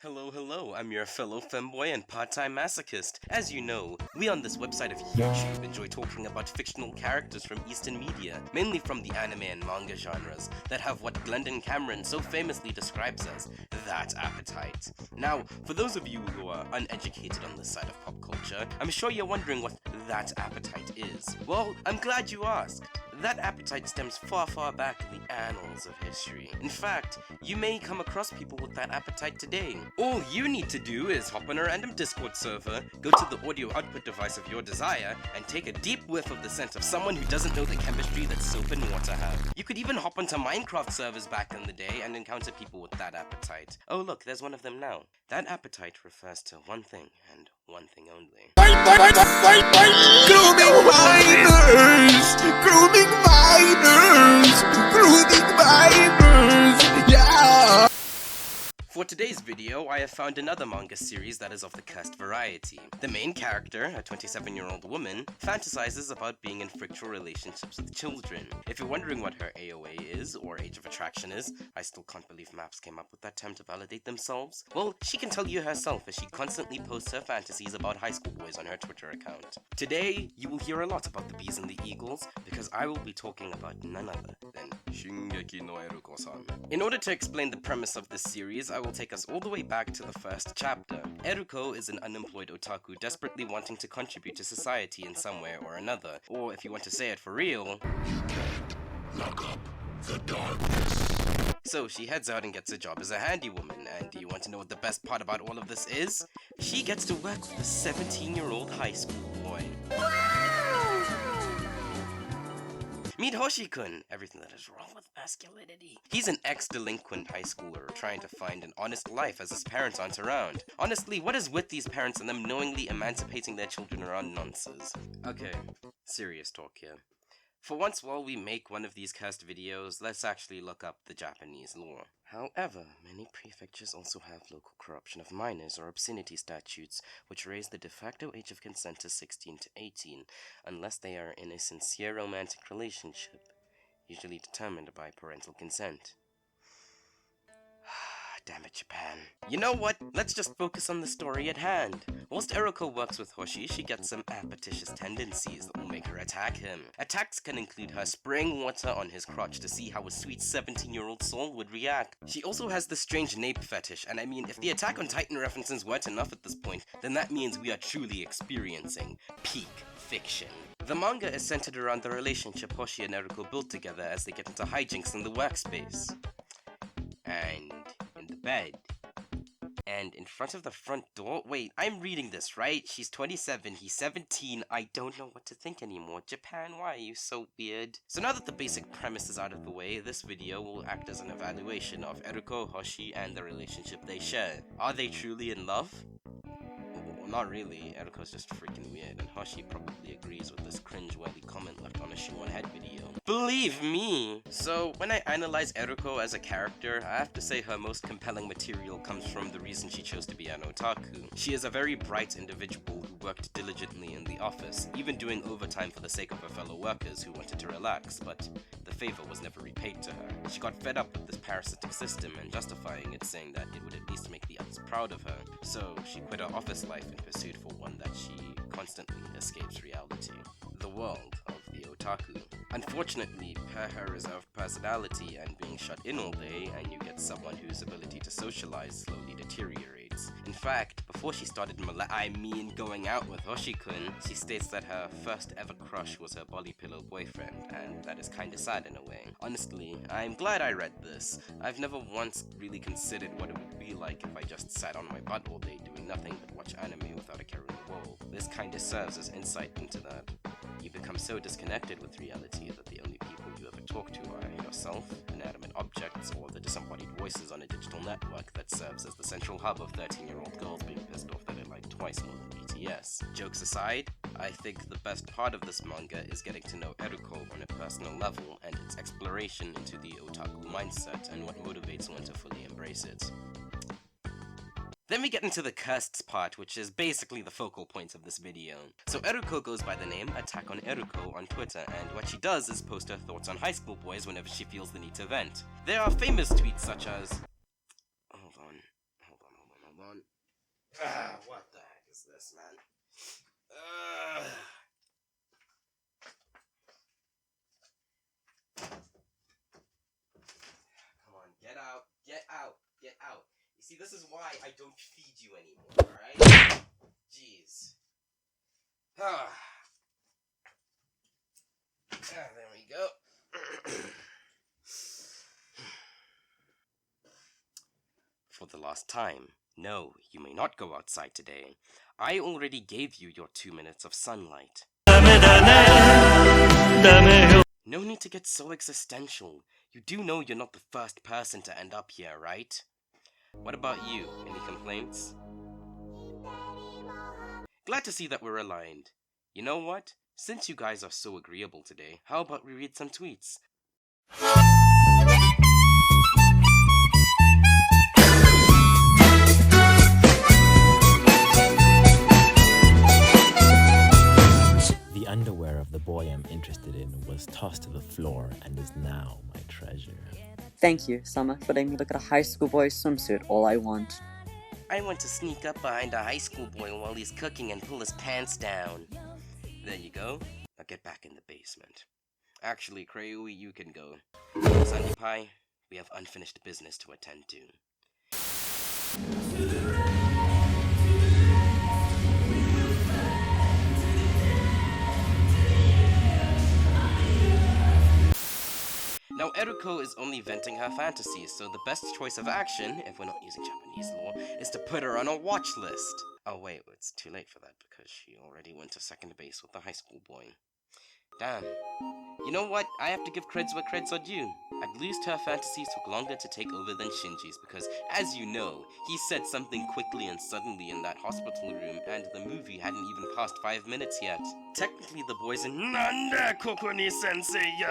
Hello, I'm your fellow femboy and part-time masochist. As you know, we on this website of YouTube enjoy talking about fictional characters from Eastern media, mainly from the anime and manga genres, that have what Glendon Cameron so famously describes as that appetite. Now, for those of you who are uneducated on this side of pop culture, I'm sure you're wondering what that appetite is. Well, I'm glad you asked. That appetite stems far back in the annals of history. In fact, you may come across people with that appetite today. All you need to do is hop on a random Discord server, go to the audio output device of your desire, and take a deep whiff of the scent of someone who doesn't know the chemistry that soap and water have. You could even hop onto Minecraft servers back in the day and encounter people with that appetite. Oh look, there's one of them now. That appetite refers to one thing, and one thing only. Grooming minors, yeah! For today's video, I have found another manga series that is of the cursed variety. The main character, a 27-year-old woman, fantasizes about being in frictional relationships with children. If you're wondering what her AOA is, or age of attraction is, I still can't believe maps came up with that term to validate themselves. Well, she can tell you herself as she constantly posts her fantasies about high school boys on her Twitter account. Today, you will hear a lot about the bees and the eagles, because I will be talking about none other than Shingeki no Eroko-san. In order to explain the premise of this series, I will take us all the way back to the first chapter. Eroko is an unemployed otaku desperately wanting to contribute to society in some way or another. Or if you want to say it for real, you can't lock up the darkness. So she heads out and gets a job as a handywoman, and do you want to know what the best part about all of this is? She gets to work with a 17-year-old high school boy. Meet Hoshi-kun, everything that is wrong with masculinity. He's an ex-delinquent high schooler trying to find an honest life as his parents aren't around. Honestly, what is with these parents and them knowingly emancipating their children around nonsense? Okay, serious talk here. For once, while we make one of these cursed videos, let's actually look up the Japanese law. However, many prefectures also have local corruption of minors or obscenity statutes, which raise the de facto age of consent to 16 to 18, unless they are in a sincere romantic relationship, usually determined by parental consent. Damn it, Japan. You know what? Let's just focus on the story at hand. Whilst Eroko works with Hoshi, she gets some appetitious tendencies that will make her attack him. Attacks can include her spraying water on his crotch to see how a sweet 17-year-old soul would react. She also has the strange nape fetish, and I mean, if the Attack on Titan references weren't enough at this point, then that means we are truly experiencing peak fiction. The manga is centered around the relationship Hoshi and Eroko build together as they get into hijinks in the workspace. And in the bed. And in front of the front door? Wait, I'm reading this, right? She's 27, he's 17, I don't know what to think anymore. Japan, why are you so weird? So now that the basic premise is out of the way, this video will act as an evaluation of Eroko, Hoshi, and the relationship they share. Are they truly in love? Well, not really. Eroko's just freaking weird, and Hoshi probably agrees with this cringe-worthy comment left on a shoe-on-head video. Believe me! So, when I analyze Eroko as a character, I have to say her most compelling material comes from the reason she chose to be an otaku. She is a very bright individual who worked diligently in the office, even doing overtime for the sake of her fellow workers who wanted to relax, but the favor was never repaid to her. She got fed up with this parasitic system and justifying it, saying that it would at least make the others proud of her. So, she quit her office life and pursued for one that she constantly escapes reality. The world of the otaku. Unfortunately, per her reserved personality and being shut in all day, and you get someone whose ability to socialize slowly deteriorates. In fact, before she started going out with Hoshi-kun, she states that her first ever crush was her body pillow boyfriend, and that is kinda sad in a way. Honestly, I'm glad I read this. I've never once really considered what it would be like if I just sat on my butt all day doing nothing but watch anime without a care in the world. This kinda serves as insight into that. You become so disconnected with reality that the only people you ever talk to are yourself, inanimate objects, or the disembodied voices on a digital network that serves as the central hub of 13-year-old girls being pissed off that they like twice more than BTS. Jokes aside, I think the best part of this manga is getting to know Eroko on a personal level and its exploration into the otaku mindset and what motivates one to fully embrace it. Then we get into the cursed part, which is basically the focal point of this video. So Eroko goes by the name Attack on Eroko on Twitter, and what she does is post her thoughts on high school boys whenever she feels the need to vent. There are famous tweets such as... Hold on. What the heck is this, man? Come on, get out, get out, get out. You see, this is why I don't feed you anymore, alright? Jeez. There we go. For the last time, no, you may not go outside today. I already gave you your 2 minutes of sunlight. No need to get so existential. You do know you're not the first person to end up here, right? What about you? Any complaints? Glad to see that we're aligned. You know what? Since you guys are so agreeable today, how about we read some tweets? The underwear of the boy I'm interested in was tossed to the floor and is now my treasure. Thank you, Summer, for letting me look at a high school boy's swimsuit all I want. I want to sneak up behind a high school boy while he's cooking and pull his pants down. There you go. Now get back in the basement. Actually, Creuii, you can go. Sandipai, we have unfinished business to attend to. Now, Eroko is only venting her fantasies, so the best choice of action, if we're not using Japanese law, is to put her on a watch list. Oh wait, it's too late for that because she already went to second base with the high school boy. Damn. You know what? I have to give creds where creds are due. At least her fantasies took longer to take over than Shinji's because, as you know, he said something quickly and suddenly in that hospital room and the movie hadn't even passed 5 minutes yet. Technically, the boys in Nanda Kokoni Sensei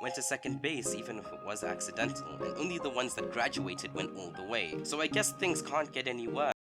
went to second base even if it was accidental, and only the ones that graduated went all the way. So I guess things can't get any worse.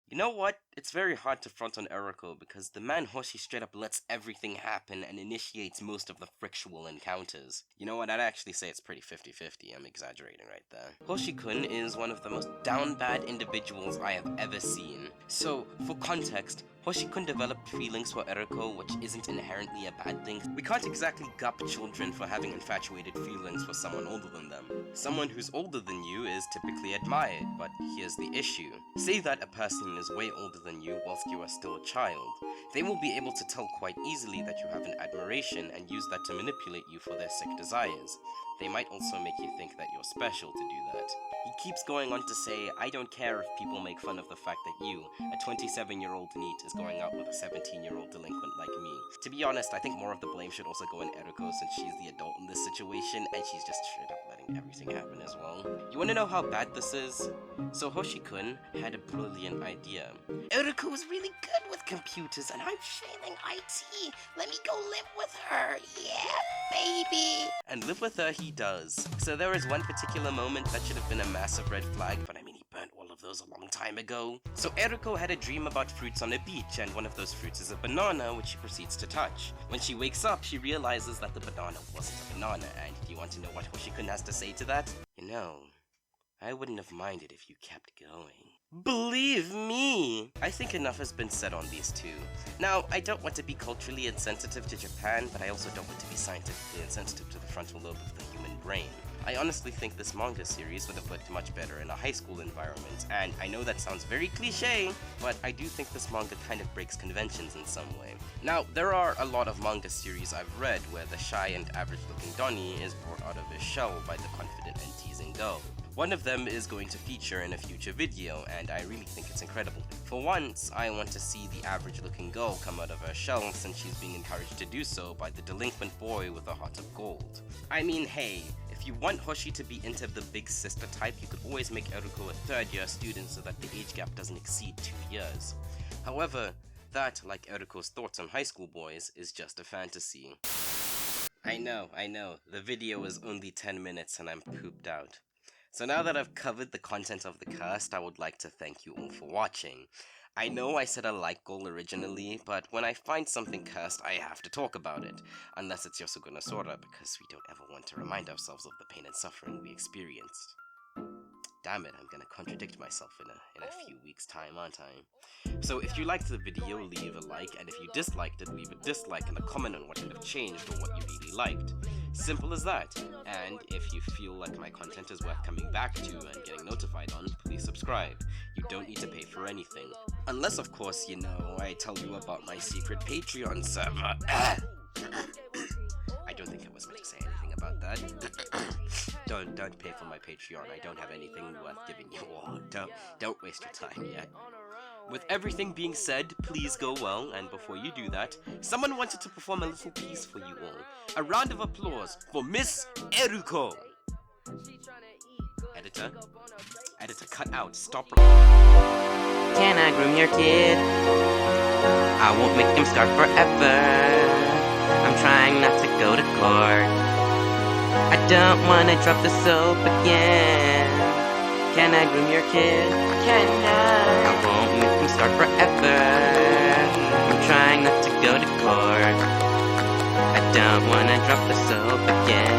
You know what? It's very hard to front on Eroko because the man Hoshi straight up lets everything happen and initiates most of the frictional encounters. You know what? I'd actually say it's pretty 50-50. I'm exaggerating right there. Hoshi-kun is one of the most down bad individuals I have ever seen. So, for context, Hoshi-kun developed feelings for Eroko, which isn't inherently a bad thing. We can't exactly gup children for having infatuated feelings for someone older than them. Someone who's older than you is typically admired, but here's the issue. Say that a person is way older than you whilst you are still a child. They will be able to tell quite easily that you have an admiration and use that to manipulate you for their sick desires. They might also make you think that you're special to do that. He keeps going on to say, I don't care if people make fun of the fact that you, a 27-year-old NEET, is going out with a 17-year-old delinquent like me. To be honest, I think more of the blame should also go on Eroko since she's the adult in this situation and she's just straight up letting everything happen as well. You wanna know how bad this is? So Hoshi-kun had a brilliant idea. Eroko is really good with computers and I'm failing IT. Let me go live with her. Yeah, baby. And live with her he does. So there is one particular moment that should have been a massive red flag, but I mean he burnt all of those a long time ago. So Eroko had a dream about fruits on a beach, and one of those fruits is a banana, which she proceeds to touch. When she wakes up, she realizes that the banana wasn't a banana, and do you want to know what Hoshi-kun has to say to that? You know, I wouldn't have minded if you kept going. Believe me! I think enough has been said on these two. Now, I don't want to be culturally insensitive to Japan, but I also don't want to be scientifically insensitive to the frontal lobe of the human brain. I honestly think this manga series would have worked much better in a high school environment, and I know that sounds very cliche, but I do think this manga kind of breaks conventions in some way. Now, there are a lot of manga series I've read where the shy and average-looking Donnie is brought out of his shell by the confident and teasing girl. One of them is going to feature in a future video, and I really think it's incredible. For once, I want to see the average-looking girl come out of her shell since she's being encouraged to do so by the delinquent boy with a heart of gold. I mean, hey, if you want Hoshi to be into the big sister type, you could always make Eroko a third-year student so that the age gap doesn't exceed 2 years. However, that, like Eroko's thoughts on high school boys, is just a fantasy. I know, the video is only 10 minutes and I'm pooped out. So now that I've covered the content of the cast, I would like to thank you all for watching. I know I said a like goal originally, but when I find something cursed, I have to talk about it. Unless it's Yosugo no Sora, because we don't ever want to remind ourselves of the pain and suffering we experienced. Damn it, I'm gonna contradict myself in a few weeks' time, aren't I? So if you liked the video, leave a like, and if you disliked it, leave a dislike and a comment on what could have changed or what you really liked. Simple as that. And if you feel like my content is worth coming back to and getting notified on, please subscribe. You don't need to pay for anything. Unless, of course, you know, I tell you about my secret Patreon server. I don't think I was meant to say anything about that. Don't pay for my Patreon. I don't have anything worth giving you all. Don't waste your time yet. With everything being said, please go well, and before you do that, someone wanted to perform a little piece for you all. A round of applause for Miss Eroko! Editor, cut out. Stop. Can I groom your kid? I won't make him starve forever. I'm trying not to go to court. I don't wanna drop the soap again. Can I groom your kid? Can I won't make him starve forever. I'm trying not to go to court. I don't wanna drop the soap again.